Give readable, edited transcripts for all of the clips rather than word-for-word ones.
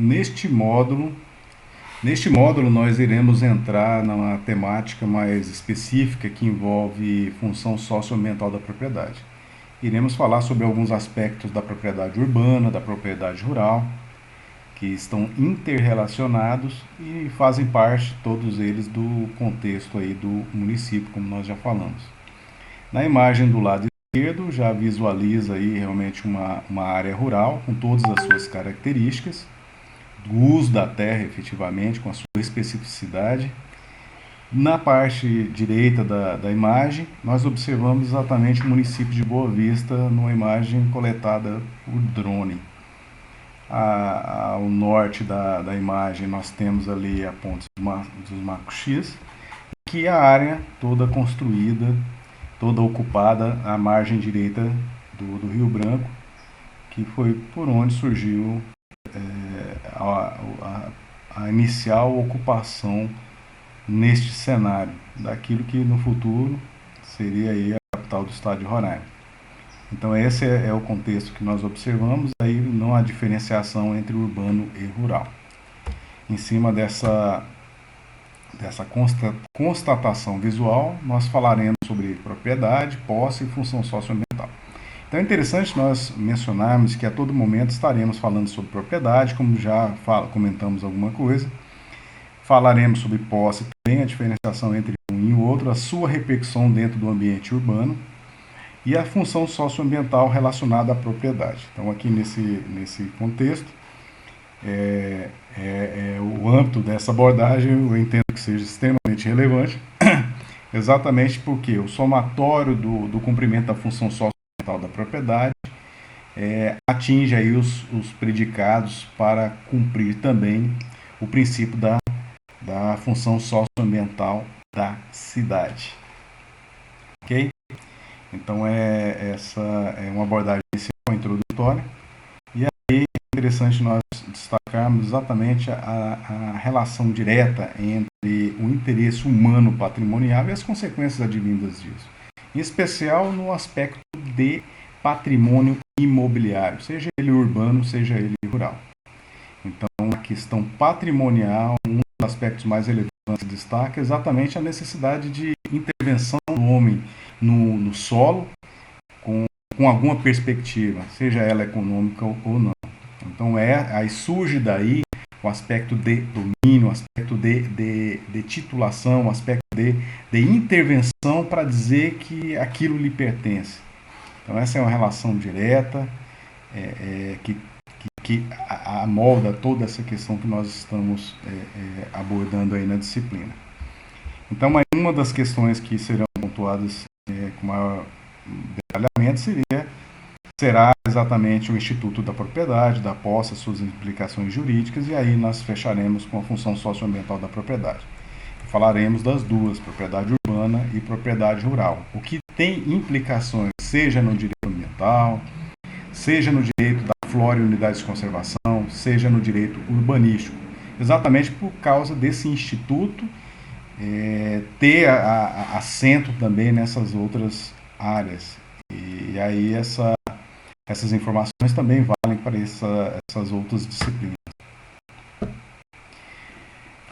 Neste módulo, nós iremos entrar numa temática mais específica que envolve função socioambiental da propriedade. Iremos falar sobre alguns aspectos da propriedade urbana, da propriedade rural, que estão interrelacionados e fazem parte, todos eles, do contexto aí do município, como nós já falamos. Na imagem do lado esquerdo já visualiza aí realmente uma área rural com todas as suas características, do uso da terra efetivamente, com a sua especificidade. Na parte direita da imagem, nós observamos exatamente o município de Boa Vista numa imagem coletada por drone. Ao norte da imagem nós temos ali a ponte dos Macos X, que é a área toda construída, toda ocupada à margem direita do Rio Branco, que foi por onde surgiu a inicial ocupação neste cenário, daquilo que no futuro seria aí a capital do estado de Roraima. Então esse é o contexto que nós observamos, aí não há diferenciação entre urbano e rural. Em cima dessa constatação visual, nós falaremos sobre propriedade, posse e função socioambiental. Então é interessante nós mencionarmos que a todo momento estaremos falando sobre propriedade, como já comentamos alguma coisa. Falaremos sobre posse também, a diferenciação entre um e o outro, a sua repercussão dentro do ambiente urbano e a função socioambiental relacionada à propriedade. Então aqui nesse contexto, o âmbito dessa abordagem eu entendo que seja extremamente relevante, exatamente porque o somatório do cumprimento da função socioambiental da propriedade atinge aí os predicados para cumprir também o princípio da função socioambiental da cidade. Ok? Então essa é uma abordagem inicial, introdutória, e aí é interessante nós destacarmos exatamente a relação direta entre o interesse humano patrimonial e as consequências advindas disso, em especial no aspecto de patrimônio imobiliário, seja ele urbano, seja ele rural. Então a questão patrimonial, um dos aspectos mais relevantes destaca exatamente a necessidade de intervenção do homem no solo com alguma perspectiva, seja ela econômica ou não. Então aí surge daí o aspecto de domínio, o aspecto de titulação, o aspecto de intervenção para dizer que aquilo lhe pertence. Então essa é uma relação direta que amolda toda essa questão que nós estamos abordando aí na disciplina. Então, uma das questões que serão pontuadas com maior detalhamento será exatamente o Instituto da Propriedade, da posse, suas implicações jurídicas, e aí nós fecharemos com a função socioambiental da propriedade. Falaremos das duas, propriedade urbana e propriedade rural, o que tem implicações, seja no direito ambiental, seja no direito da flora e unidades de conservação, seja no direito urbanístico, exatamente por causa desse instituto ter assento também nessas outras áreas. E aí essas informações também valem para essas outras disciplinas.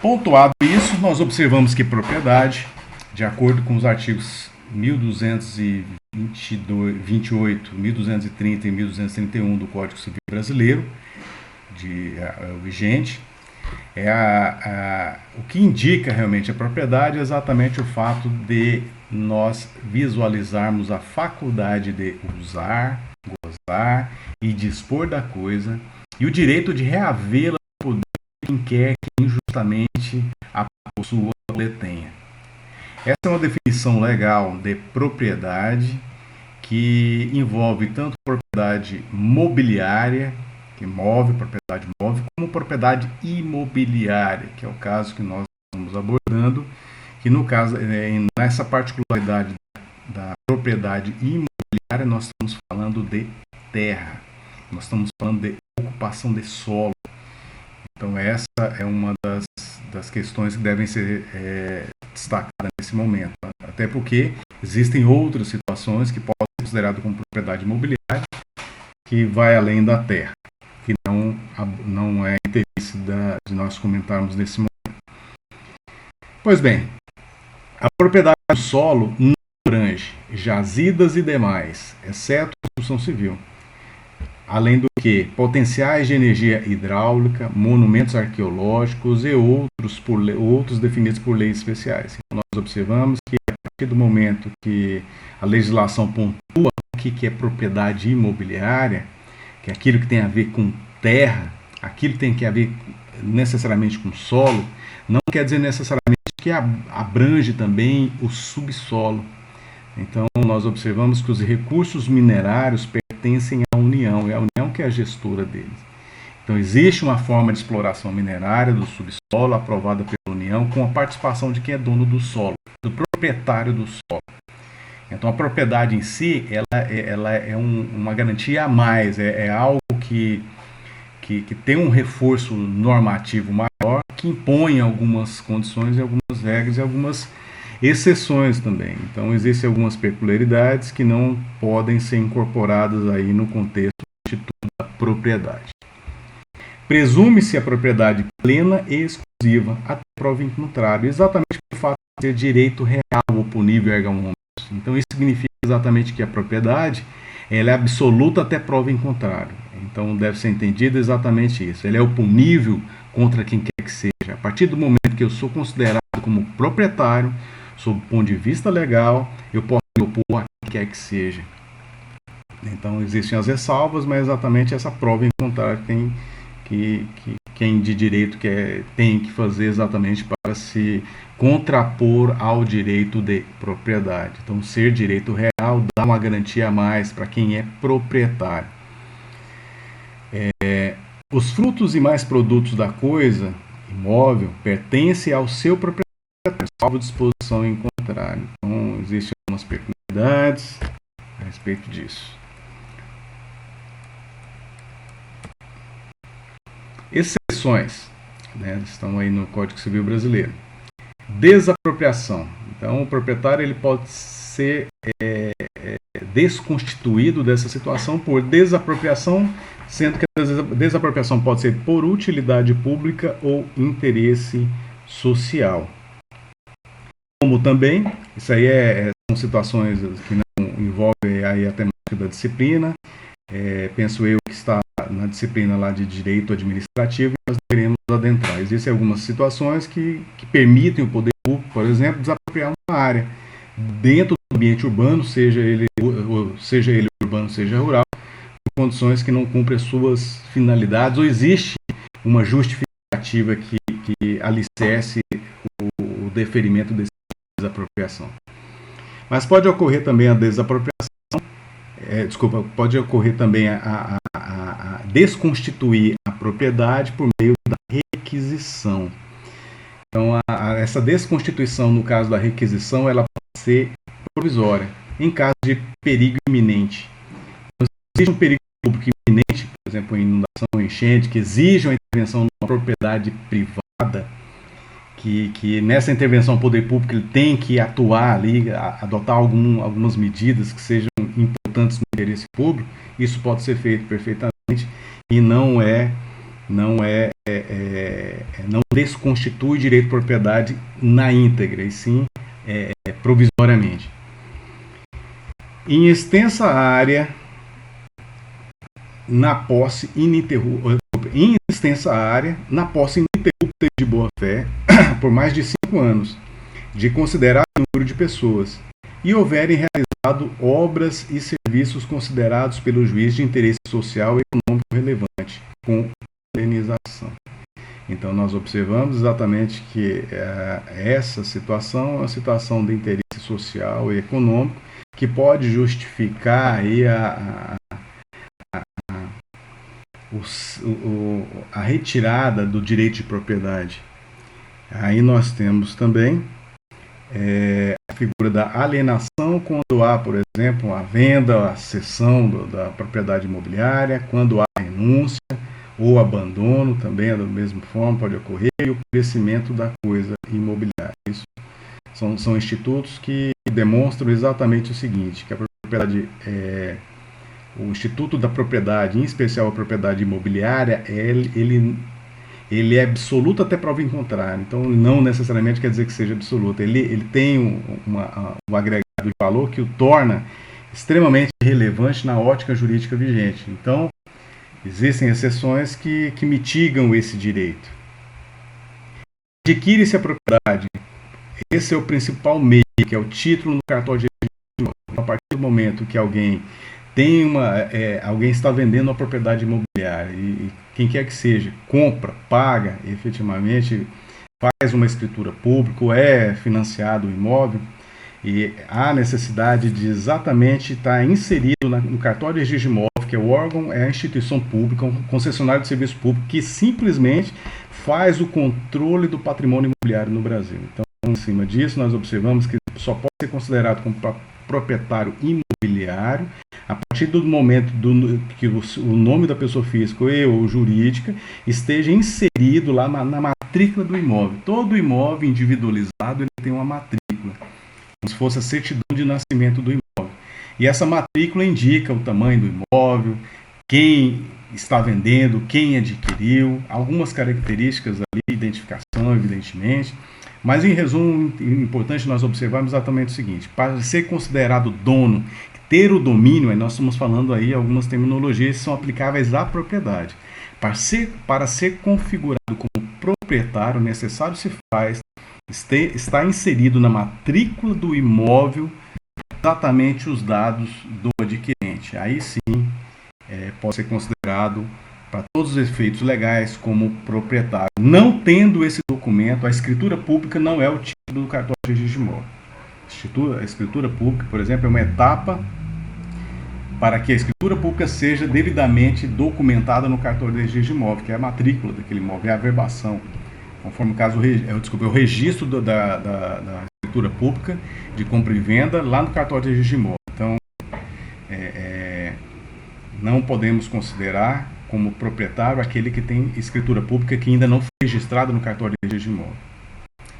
Pontuado isso, nós observamos que propriedade, de acordo com os artigos 1228, 1230 e 1231 do Código Civil Brasileiro, vigente, o que indica realmente a propriedade é exatamente o fato de nós visualizarmos a faculdade de usar, gozar e dispor da coisa e o direito de reavê-la ao poder de quem quer que injustamente a possua ou detenha. Essa é uma definição legal de propriedade que envolve tanto propriedade mobiliária, que move, propriedade móvel, como propriedade imobiliária, que é o caso que nós estamos abordando, que no caso, nessa particularidade da propriedade imobiliária, nós estamos falando de terra, nós estamos falando de ocupação de solo. Então essa é uma das questões que devem ser destacadas nesse momento, até porque existem outras situações que podem ser consideradas como propriedade imobiliária, que vai além da terra. que não é interesse de nós comentarmos nesse momento. Pois bem, a propriedade do solo não abrange jazidas e demais, exceto a construção civil. Além do que, potenciais de energia hidráulica, monumentos arqueológicos e outros definidos por leis especiais. Então, nós observamos que, a partir do momento que a legislação pontua o que é propriedade imobiliária, que é aquilo que tem a ver com terra, aquilo que tem a ver necessariamente com solo, não quer dizer necessariamente que abrange também o subsolo. Então, nós observamos que os recursos minerários pertencem à União, é a União que é a gestora deles. Então, existe uma forma de exploração minerária do subsolo aprovada pela União com a participação de quem é dono do solo, do proprietário do solo. Então, a propriedade em si, ela é uma garantia a mais, é algo que tem um reforço normativo maior, que impõe algumas condições e algumas regras e algumas exceções também. Então, existem algumas peculiaridades que não podem ser incorporadas aí no contexto do Instituto da Propriedade. Presume-se a propriedade plena e exclusiva, até prova em contrário, exatamente pelo fato de ter direito real oponível erga omnes. Então, isso significa exatamente que a propriedade ela é absoluta até prova em contrário. Então, deve ser entendido exatamente isso. Ele é oponível contra quem quer que seja. A partir do momento que eu sou considerado como proprietário, sob o ponto de vista legal, eu posso me opor a quem quer que seja. Então, existem as ressalvas, mas exatamente essa prova em contrário quem de direito tem que fazer exatamente para se contrapor ao direito de propriedade. Então, ser direito real dá uma garantia a mais para quem é proprietário. Os frutos e mais produtos da coisa imóvel pertencem ao seu proprietário, salvo disposição em contrário. Então, existem algumas peculiaridades a respeito disso. Exceções, né, estão aí no Código Civil Brasileiro. Desapropriação. Então, o proprietário ele pode ser desconstituído dessa situação por desapropriação, sendo que a desapropriação pode ser por utilidade pública ou interesse social. Como também, isso aí são situações que não envolvem aí a temática da disciplina, penso eu que está na disciplina lá de direito administrativo, e nós queremos adentrar. Existem algumas situações que permitem o poder público, por exemplo, desapropriar uma área dentro do ambiente urbano, seja ele urbano, seja rural, por condições que não cumprem as suas finalidades, ou existe uma justificativa que alicerce o deferimento dessa desapropriação. Mas pode ocorrer também a desapropriação, pode ocorrer também a desconstituir a propriedade por meio da requisição. Então, essa desconstituição, no caso da requisição, ela pode ser provisória, em caso de perigo iminente. Então, se existe um perigo público iminente, por exemplo, inundação ou enchente, que exige uma intervenção numa propriedade privada, que nessa intervenção o poder público ele tem que atuar ali, adotar algumas medidas que sejam importantes no interesse público, isso pode ser feito perfeitamente e não desconstitui o direito de propriedade na íntegra, e sim provisoriamente. Em extensa área, na posse ininterrupta de boa-fé, por mais de 5 anos, de considerado número de pessoas, e houverem realizado obras e serviços considerados pelo juiz de interesse social e econômico relevante, com indenização. Então, nós observamos exatamente que essa situação é uma situação de interesse social e econômico que pode justificar aí a retirada do direito de propriedade. Aí nós temos também a figura da alienação, quando há, por exemplo, a venda, a cessão da propriedade imobiliária, quando há renúncia ou abandono, também é da mesma forma, pode ocorrer, e o crescimento da coisa imobiliária. Isso são institutos que demonstram exatamente o seguinte, que a propriedade o Instituto da Propriedade, em especial a propriedade imobiliária, ele é absoluto até prova em contrário. Então, não necessariamente quer dizer que seja absoluto. Ele tem um agregado de valor que o torna extremamente relevante na ótica jurídica vigente. Então, existem exceções que mitigam esse direito. Adquire-se a propriedade. Esse é o principal meio, que é o título no cartório de registro. A partir do momento que alguém alguém está vendendo uma propriedade imobiliária e quem quer que seja compra, paga, efetivamente faz uma escritura pública, ou é financiado o imóvel, e há necessidade de exatamente estar inserido no cartório de registro de imóvel, que é o órgão, é a instituição pública, um concessionário de serviço público, que simplesmente faz o controle do patrimônio imobiliário no Brasil. Então, em cima disso, nós observamos que só pode ser considerado como proprietário imobiliário a partir do momento que o nome da pessoa física ou jurídica esteja inserido lá na matrícula do imóvel. Todo imóvel individualizado ele tem uma matrícula, como se fosse a certidão de nascimento do imóvel. E essa matrícula indica o tamanho do imóvel, quem está vendendo, quem adquiriu, algumas características ali, identificação, evidentemente. Mas, em resumo, é importante nós observarmos exatamente o seguinte: para ser considerado dono, ter o domínio, aí nós estamos falando aí algumas terminologias que são aplicáveis à propriedade. Para ser configurado como proprietário, necessário se faz está inserido na matrícula do imóvel exatamente os dados do adquirente. Aí sim pode ser considerado, para todos os efeitos legais, como proprietário. Não tendo esse documento, a escritura pública não é o título do cartório de registro de imóvel. A escritura pública, por exemplo, é uma etapa para que a escritura pública seja devidamente documentada no cartório de registro de imóvel, que é a matrícula daquele imóvel, é a averbação. Conforme o caso, o registro da escritura pública de compra e venda lá no cartório de registro de imóvel. Então, não podemos considerar como proprietário aquele que tem escritura pública que ainda não foi registrada no cartório de registro de imóvel.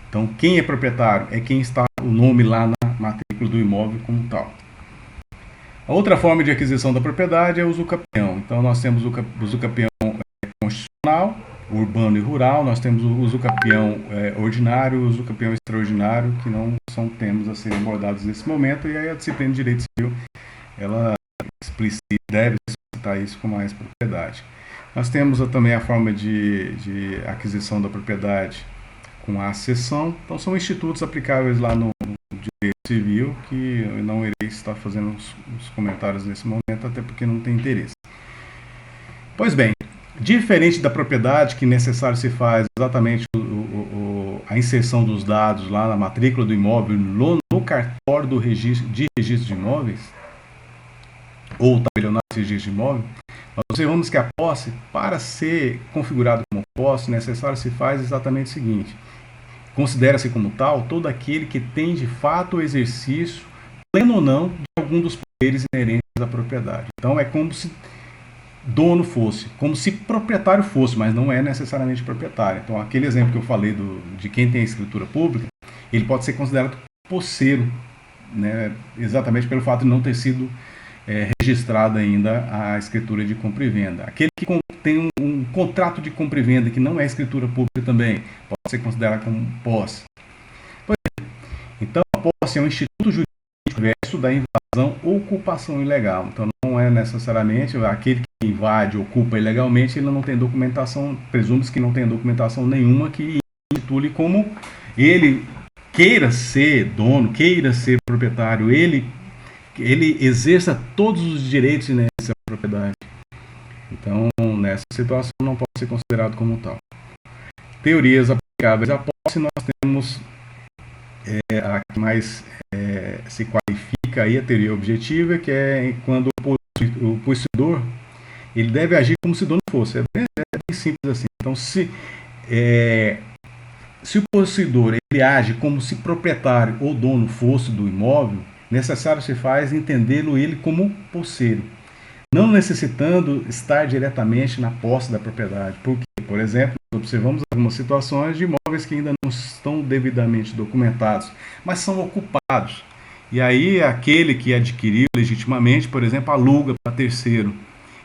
Então, quem é proprietário é quem está o nome lá na matrícula do imóvel como tal. A outra forma de aquisição da propriedade é o usucapião. Então, nós temos o usucapião constitucional, urbano e rural. Nós temos o usucapião ordinário e o usucapião extraordinário, que não são temas a serem abordados nesse momento. E aí a disciplina de direito civil, ela deve explicitar isso com mais propriedade. Nós temos também a forma de aquisição da propriedade com a cessão. Então, são institutos aplicáveis lá no direito civil, que eu não irei estar fazendo os comentários nesse momento, até porque não tem interesse. Pois bem, diferente da propriedade, que necessário se faz exatamente a inserção dos dados lá na matrícula do imóvel, no cartório de registro de imóveis, ou tabelionato de registro de imóvel, nós observamos que a posse, para ser configurado como posse, necessário se faz exatamente o seguinte: considera-se como tal todo aquele que tem de fato o exercício, pleno ou não, de algum dos poderes inerentes à propriedade. Então é como se dono fosse, como se proprietário fosse, mas não é necessariamente proprietário. Então, aquele exemplo que eu falei de quem tem a escritura pública, ele pode ser considerado posseiro, né, exatamente pelo fato de não ter sido registrada ainda a escritura de compra e venda. Aquele que tem um contrato de compra e venda que não é escritura pública também pode ser considerado como posse. Então, a posse é um instituto jurídico verso da invasão ou ocupação ilegal. Então, não é necessariamente aquele que invade ou ocupa ilegalmente, ele não tem documentação, presume-se que não tem documentação nenhuma que intitule como ele queira ser dono, queira ser proprietário, ele exerça todos os direitos inerentes à propriedade. Então, nessa situação, não pode ser considerado como tal. Teorias aplicáveis à posse, nós temos a que mais se qualifica aí, a teoria objetiva, que é quando o possuidor ele deve agir como se dono fosse. É bem simples assim. Então, se o possuidor ele age como se proprietário ou dono fosse do imóvel, necessário se faz entendê-lo ele como posseiro, não necessitando estar diretamente na posse da propriedade. Porque, por exemplo, nós observamos algumas situações de imóveis que ainda não estão devidamente documentados, mas são ocupados. E aí aquele que adquiriu legitimamente, por exemplo, aluga para terceiro.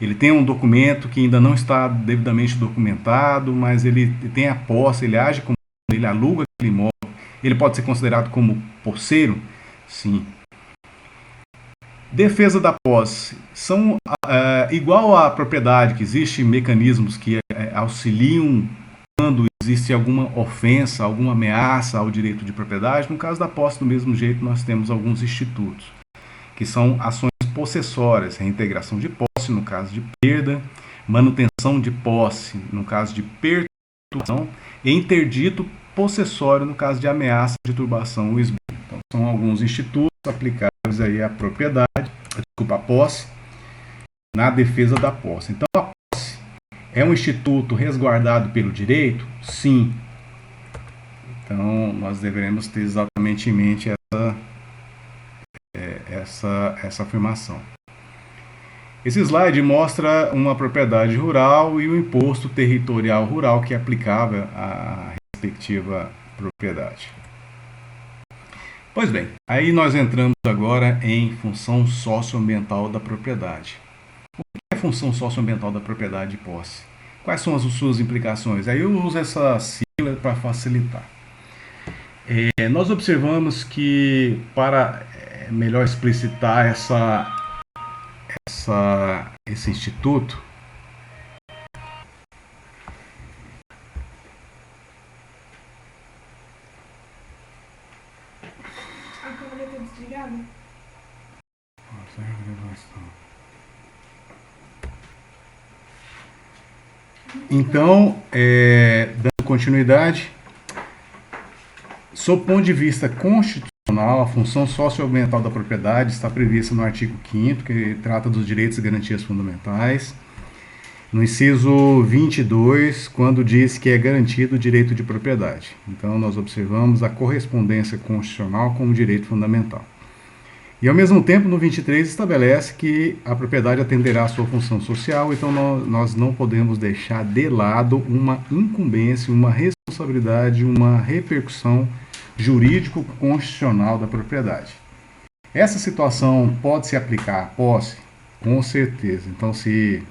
Ele tem um documento que ainda não está devidamente documentado, mas ele tem a posse, ele age como ele aluga aquele imóvel. Ele pode ser considerado como posseiro? Sim. Defesa da posse. São igual à propriedade, que existem mecanismos que auxiliam quando existe alguma ofensa, alguma ameaça ao direito de propriedade. No caso da posse, do mesmo jeito, nós temos alguns institutos, que são ações possessórias, reintegração de posse no caso de perda, manutenção de posse no caso de perturbação e interdito possessório no caso de ameaça de turbação ou esbulho. Então, são alguns institutos aplicáveis aí à propriedade, desculpa, à posse, na defesa da posse. Então, a posse é um instituto resguardado pelo direito? Sim. Então, nós devemos ter exatamente em mente essa afirmação. Esse slide mostra uma propriedade rural e o imposto territorial rural que é aplicável à respectiva propriedade. Pois bem, aí nós entramos agora em função socioambiental da propriedade. O que é a função socioambiental da propriedade de posse? Quais são as suas implicações? Aí eu uso essa sigla para facilitar. Nós observamos que, para melhor explicitar esse instituto, a câmera está desligada? Então, dando continuidade, sob o ponto de vista constitucional, a função socioambiental da propriedade está prevista no artigo 5º, que trata dos direitos e garantias fundamentais, no inciso 22, quando diz que é garantido o direito de propriedade. Então, nós observamos a correspondência constitucional com o direito fundamental. E, ao mesmo tempo, no 23, estabelece que a propriedade atenderá à sua função social, então nós não podemos deixar de lado uma incumbência, uma responsabilidade, uma repercussão jurídico-constitucional da propriedade. Essa situação pode se aplicar à posse? Com certeza. Então, se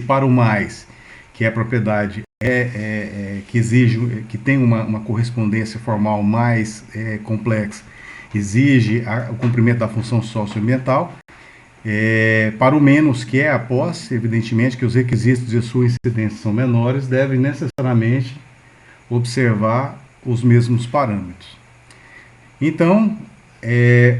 para o mais, que a propriedade que exige, que tem uma correspondência formal mais complexa, exige o cumprimento da função socioambiental, para o menos, que é a posse, evidentemente que os requisitos de sua incidência são menores, deve necessariamente observar os mesmos parâmetros. Então,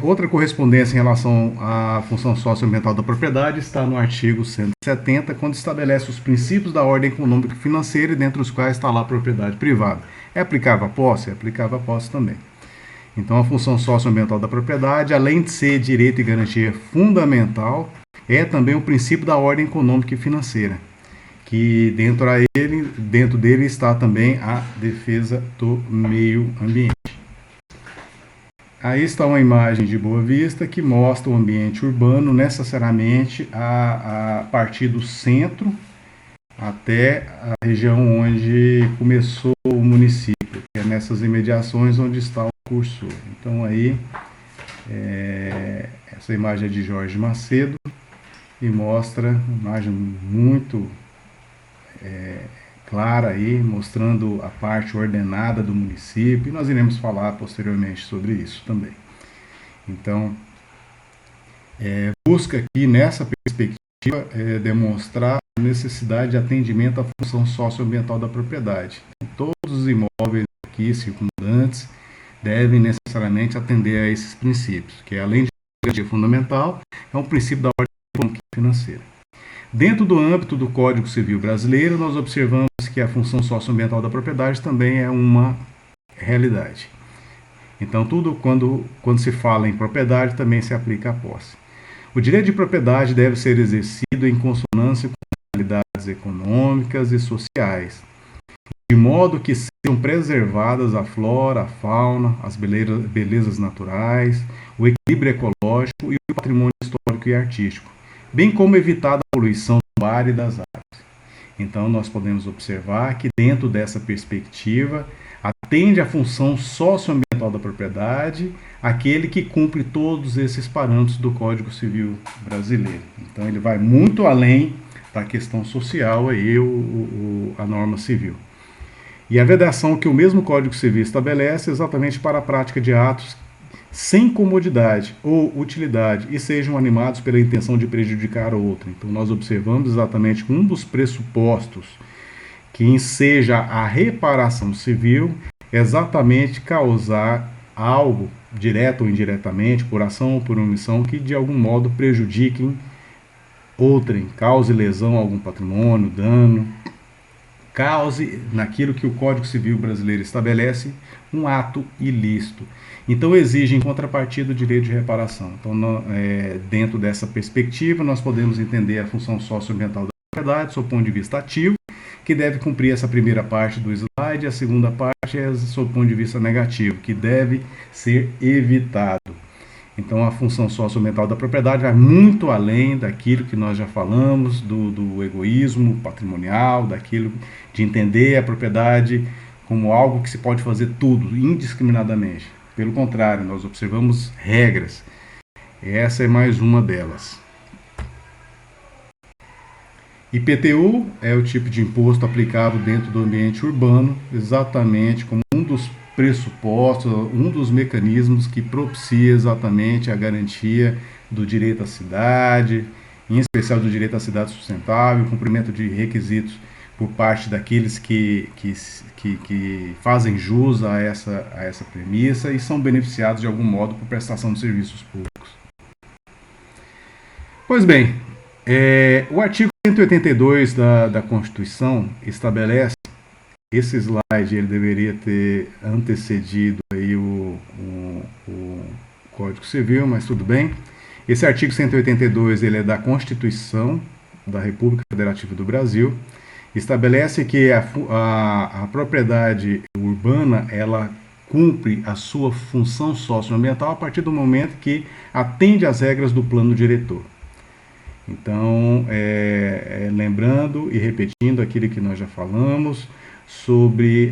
outra correspondência em relação à função socioambiental da propriedade está no artigo 170, quando estabelece os princípios da ordem econômica e financeira, dentre os quais está lá a propriedade privada. É aplicável à posse? É aplicável à posse também. Então, a função socioambiental da propriedade, além de ser direito e garantia fundamental, é também o princípio da ordem econômica e financeira, que dentro dele está também a defesa do meio ambiente. Aí está uma imagem de Boa Vista que mostra o ambiente urbano necessariamente a partir do centro até a região onde começou o município, que é nessas imediações onde está o cursor. Então aí, essa imagem é de Jorge Macedo e mostra uma imagem muito clara aí, mostrando a parte ordenada do município, e nós iremos falar posteriormente sobre isso também. Então, busca aqui nessa perspectiva demonstrar a necessidade de atendimento à função socioambiental da propriedade. Todos os imóveis aqui circundantes devem necessariamente atender a esses princípios, que além de garantia fundamental, é um princípio da ordem econômica e financeira. Dentro do âmbito do Código Civil Brasileiro, nós observamos que a função socioambiental da propriedade também é uma realidade. Então, tudo quando se fala em propriedade, também se aplica à posse. O direito de propriedade deve ser exercido em consonância com as realidades econômicas e sociais, de modo que sejam preservadas a flora, a fauna, as belezas naturais, o equilíbrio ecológico e o patrimônio histórico e artístico, bem como evitar a poluição do ar e das águas. Então, nós podemos observar que, dentro dessa perspectiva, atende à função socioambiental da propriedade, aquele que cumpre todos esses parâmetros do Código Civil brasileiro. Então ele vai muito além da questão social aí, a norma civil. E a vedação que o mesmo Código Civil estabelece é exatamente para a prática de atos sem comodidade ou utilidade e sejam animados pela intenção de prejudicar outro. Então nós observamos exatamente um dos pressupostos que enseja a reparação civil exatamente causar algo, direto ou indiretamente, por ação ou por omissão, que de algum modo prejudiquem outrem, cause lesão a algum patrimônio, dano, cause, naquilo que o Código Civil brasileiro estabelece, um ato ilícito. Então exige em contrapartida o direito de reparação. Então, dentro dessa perspectiva, nós podemos entender a função socioambiental da propriedade, sob o ponto de vista ativo, que deve cumprir essa primeira parte do slide, a segunda parte é sob o ponto de vista negativo, que deve ser evitado. Então a função socioambiental da propriedade vai muito além daquilo que nós já falamos, do egoísmo patrimonial, daquilo de entender a propriedade como algo que se pode fazer tudo, indiscriminadamente. Pelo contrário, nós observamos regras. Essa é mais uma delas. IPTU é o tipo de imposto aplicável dentro do ambiente urbano, exatamente como um dos pressupostos, um dos mecanismos que propicia exatamente a garantia do direito à cidade, em especial do direito à cidade sustentável, o cumprimento de requisitos por parte daqueles que fazem jus a essa premissa e são beneficiados de algum modo por prestação de serviços públicos. Pois bem, o artigo 182 da Constituição estabelece, esse slide ele deveria ter antecedido aí o Código Civil, mas tudo bem. Esse artigo 182 ele é da Constituição da República Federativa do Brasil, estabelece que a propriedade urbana ela cumpre a sua função socioambiental a partir do momento que atende às regras do plano diretor. Então, lembrando e repetindo aquilo que nós já falamos sobre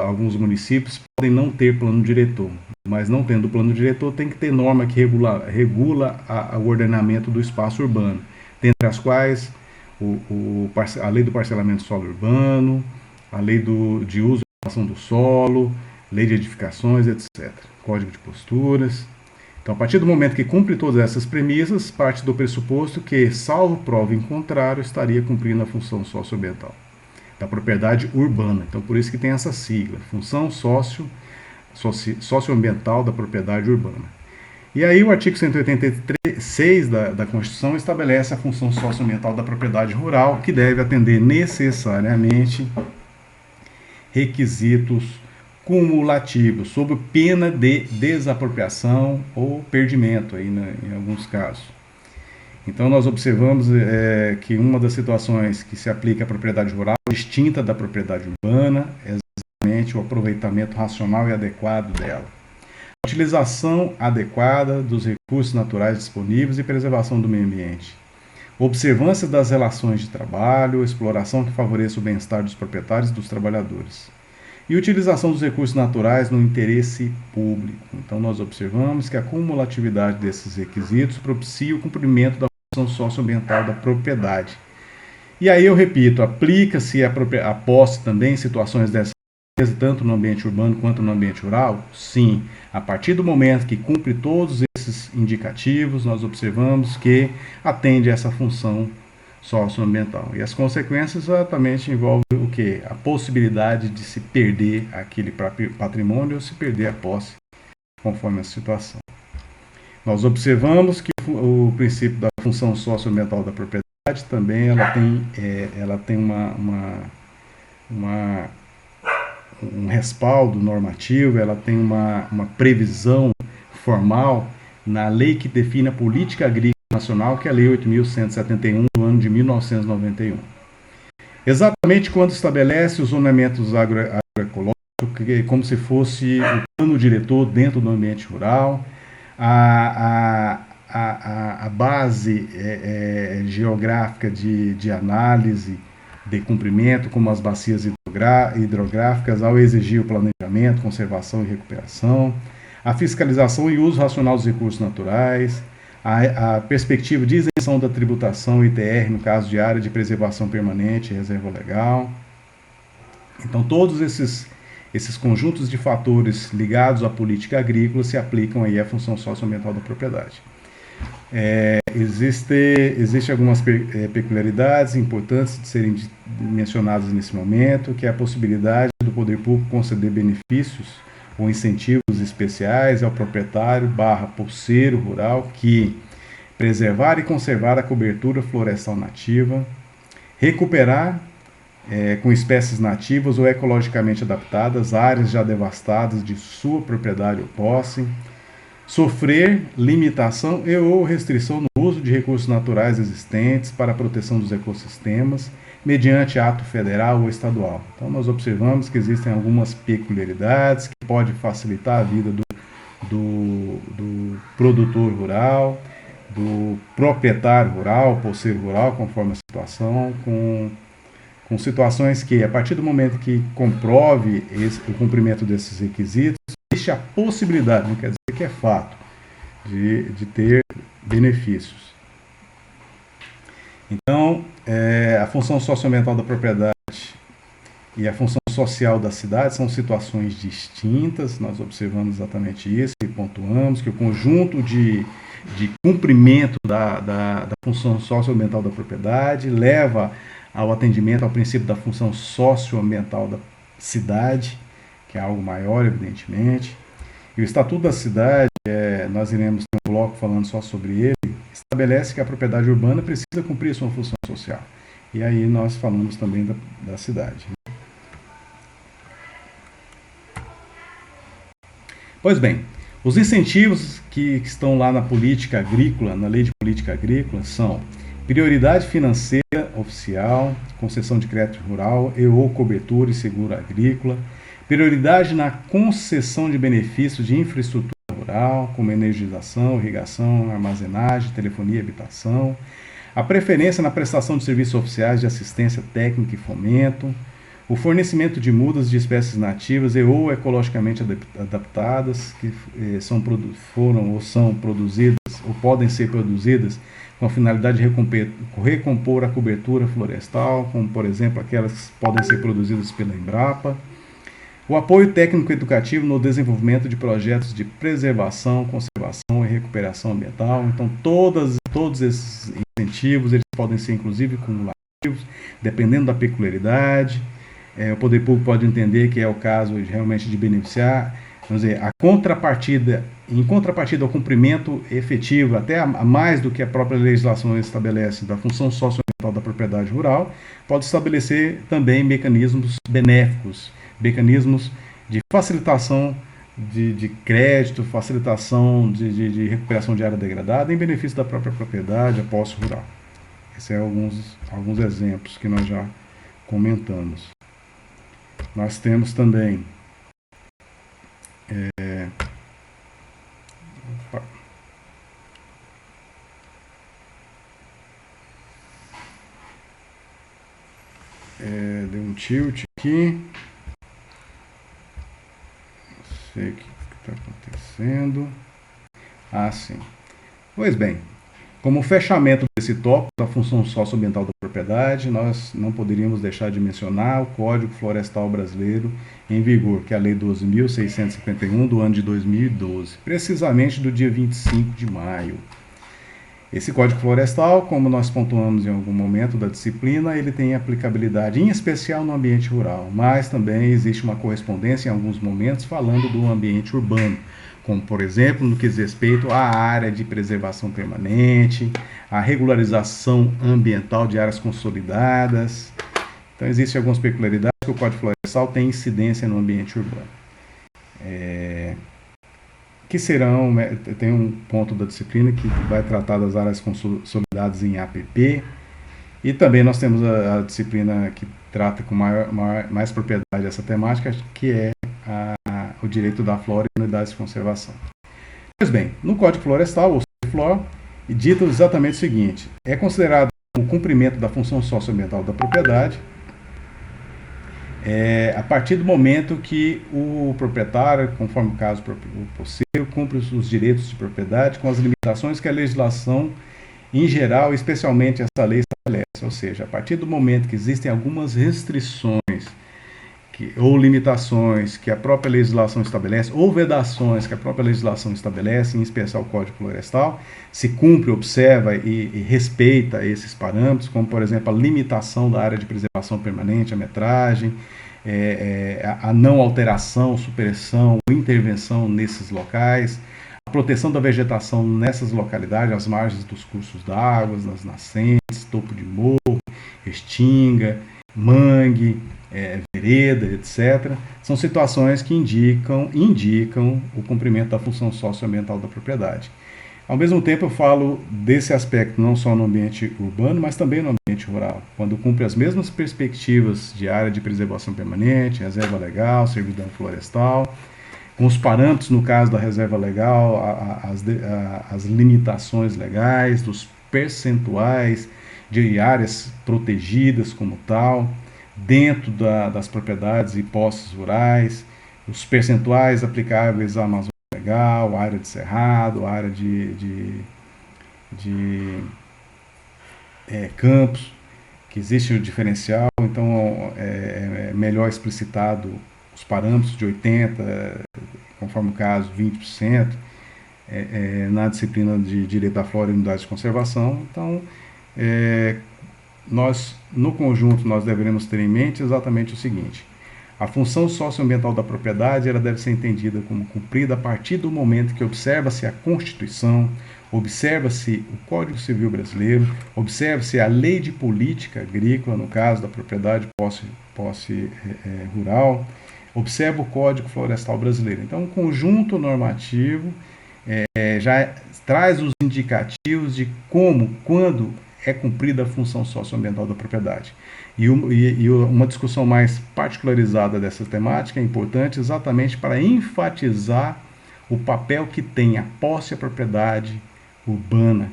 alguns municípios podem não ter plano diretor, mas não tendo plano diretor tem que ter norma que regula o ordenamento do espaço urbano, dentre as quais a lei do parcelamento do solo urbano, a lei de uso e ocupação do solo, lei de edificações, etc., código de posturas. Então, a partir do momento que cumpre todas essas premissas, parte do pressuposto que, salvo prova em contrário, estaria cumprindo a função socioambiental da propriedade urbana. Então, por isso que tem essa sigla, função socioambiental da propriedade urbana. E aí o artigo 186 da Constituição estabelece a função socioambiental da propriedade rural, que deve atender necessariamente requisitos cumulativos, sob pena de desapropriação ou perdimento, aí, né, em alguns casos. Então, nós observamos que uma das situações que se aplica à propriedade rural, distinta da propriedade urbana, é exatamente o aproveitamento racional e adequado dela. A utilização adequada dos recursos naturais disponíveis e preservação do meio ambiente. Observância das relações de trabalho, exploração que favoreça o bem-estar dos proprietários e dos trabalhadores. E utilização dos recursos naturais no interesse público. Então, nós observamos que a cumulatividade desses requisitos propicia o cumprimento da função socioambiental da propriedade. E aí eu repito, aplica-se a posse também em situações dessa natureza, tanto no ambiente urbano quanto no ambiente rural? Sim. A partir do momento que cumpre todos esses indicativos, nós observamos que atende a essa função socioambiental. E as consequências exatamente envolvem o quê? A possibilidade de se perder aquele patrimônio ou se perder a posse, conforme a situação. Nós observamos que o princípio da função socioambiental da propriedade também ela tem um respaldo normativo, ela tem uma previsão formal na lei que define a política agrícola nacional, que é a Lei 8.171, do ano de 1991. Exatamente quando estabelece os zonamentos agroecológicos, como se fosse o plano diretor dentro do ambiente rural, a base geográfica de análise de cumprimento, como as bacias hidrográficas, hidrográficas ao exigir o planejamento, conservação e recuperação, a fiscalização e uso racional dos recursos naturais, a perspectiva de isenção da tributação ITR no caso de área de preservação permanente e reserva legal. Então, todos esses conjuntos de fatores ligados à política agrícola se aplicam aí à função socioambiental da propriedade. Existem algumas peculiaridades importantes de serem mencionadas nesse momento, que é a possibilidade do poder público conceder benefícios ou incentivos especiais ao proprietário / poceiro rural que preservar e conservar a cobertura florestal nativa, recuperar com espécies nativas ou ecologicamente adaptadas áreas já devastadas de sua propriedade ou posse, sofrer limitação e ou restrição no uso de recursos naturais existentes para a proteção dos ecossistemas, mediante ato federal ou estadual. Então, nós observamos que existem algumas peculiaridades que podem facilitar a vida do produtor rural, do proprietário rural, poceiro rural, conforme a situação, com situações que, a partir do momento que comprove o cumprimento desses requisitos, existe a possibilidade, não quer dizer que é fato, de ter benefícios. Então, a função socioambiental da propriedade e a função social da cidade são situações distintas, nós observamos exatamente isso e pontuamos que o conjunto de cumprimento da função socioambiental da propriedade leva ao atendimento ao princípio da função socioambiental da cidade, que é algo maior, evidentemente. E o Estatuto da Cidade, nós iremos ter um bloco falando só sobre ele, estabelece que a propriedade urbana precisa cumprir sua função social. E aí nós falamos também da cidade. Pois bem, os incentivos que estão lá na política agrícola, na lei de política agrícola, são prioridade financeira oficial, concessão de crédito rural e ou cobertura e seguro agrícola, prioridade na concessão de benefícios de infraestrutura rural, como energização, irrigação, armazenagem, telefonia e habitação, a preferência na prestação de serviços oficiais de assistência técnica e fomento, o fornecimento de mudas de espécies nativas e ou ecologicamente adaptadas, que foram ou são produzidas ou podem ser produzidas com a finalidade de recompor a cobertura florestal, como, por exemplo, aquelas que podem ser produzidas pela Embrapa. O apoio técnico-educativo no desenvolvimento de projetos de preservação, conservação e recuperação ambiental. Então, todos esses incentivos eles podem ser, inclusive, cumulativos, dependendo da peculiaridade. O poder público pode entender que é o caso realmente de beneficiar, vamos dizer, em contrapartida ao cumprimento efetivo, até a mais do que a própria legislação estabelece, da função socioambiental da propriedade rural, pode estabelecer também mecanismos benéficos, mecanismos de facilitação de crédito, facilitação de recuperação de área degradada em benefício da própria propriedade, a posse rural. Esses são alguns exemplos que nós já comentamos. Nós temos também deu um tilt aqui. Não sei o que está acontecendo. Sim. Pois bem, como fechamento desse tópico da função socioambiental da propriedade, nós não poderíamos deixar de mencionar o Código Florestal Brasileiro em vigor, que é a Lei 12.651 do ano de 2012, precisamente do dia 25 de maio. Esse Código Florestal, como nós pontuamos em algum momento da disciplina, ele tem aplicabilidade em especial no ambiente rural, mas também existe uma correspondência em alguns momentos falando do ambiente urbano, como, por exemplo, no que diz respeito à área de preservação permanente, à regularização ambiental de áreas consolidadas. Então, existem algumas peculiaridades que o Código Florestal tem incidência no ambiente urbano. Tem um ponto da disciplina que vai tratar das áreas consolidadas em APP, e também nós temos a disciplina que trata com mais propriedade essa temática, que é o direito da flora e unidades de conservação. Pois bem, no Código Florestal, ou CFLOR, dita exatamente o seguinte: é considerado o cumprimento da função socioambiental da propriedade a partir do momento que o proprietário, conforme o caso possível, cumpre os direitos de propriedade com as limitações que a legislação em geral, especialmente essa lei estabelece. Ou seja, a partir do momento que existem algumas restrições ou limitações que a própria legislação estabelece, ou vedações que a própria legislação estabelece, em especial o Código Florestal, se cumpre, observa e respeita esses parâmetros, como, por exemplo, a limitação da área de preservação permanente, a metragem, a não alteração, supressão ou intervenção nesses locais, a proteção da vegetação nessas localidades, às margens dos cursos d'água, nas nascentes, topo de morro, restinga, mangue, vereda, etc., são situações que indicam o cumprimento da função socioambiental da propriedade. Ao mesmo tempo, eu falo desse aspecto não só no ambiente urbano, mas também no ambiente rural, quando cumpre as mesmas perspectivas de área de preservação permanente, reserva legal, servidão florestal, com os parâmetros, no caso da reserva legal, as limitações legais, dos percentuais de áreas protegidas como tal, dentro das propriedades e posses rurais, os percentuais aplicáveis à Amazônia Legal, área de cerrado, área de campos, que existe o diferencial, então é melhor explicitado os parâmetros de 80%, conforme o caso, 20%, na disciplina de Direito da Flora e Unidades de Conservação. Então, no conjunto, nós deveremos ter em mente exatamente o seguinte: a função socioambiental da propriedade ela deve ser entendida como cumprida a partir do momento que observa-se a Constituição, observa-se o Código Civil Brasileiro, observa-se a Lei de Política Agrícola, no caso da propriedade posse rural, observa o Código Florestal Brasileiro. Então, o conjunto normativo já traz os indicativos de como, quando é cumprida a função socioambiental da propriedade. E uma discussão mais particularizada dessa temática é importante exatamente para enfatizar o papel que tem a posse e a propriedade urbana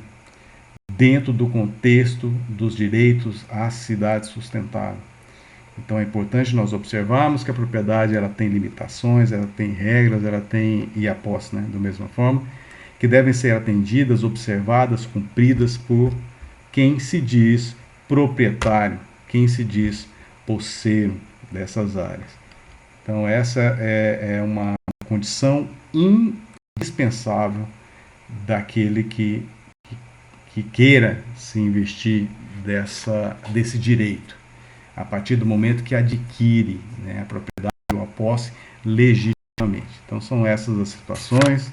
dentro do contexto dos direitos à cidade sustentável. Então é importante nós observarmos que a propriedade ela tem limitações, ela tem regras, e a posse, da mesma forma, que devem ser atendidas, observadas, cumpridas por quem se diz proprietário, quem se diz posseiro dessas áreas. Então essa é uma condição indispensável daquele que queira se investir desse direito, a partir do momento que adquire a propriedade ou a posse legitimamente. Então são essas as situações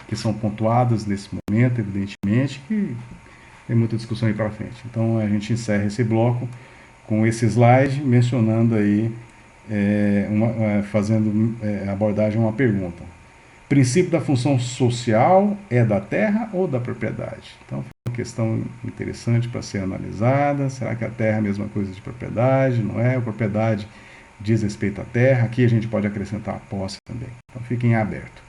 que são pontuadas nesse momento, evidentemente, que tem muita discussão aí para frente. Então a gente encerra esse bloco com esse slide mencionando aí, fazendo abordagem a uma pergunta: o princípio da função social é da terra ou da propriedade? Então foi uma questão interessante para ser analisada. Será que a terra é a mesma coisa de propriedade? Não é? A propriedade diz respeito à terra. Aqui a gente pode acrescentar a posse também. Então fiquem abertos.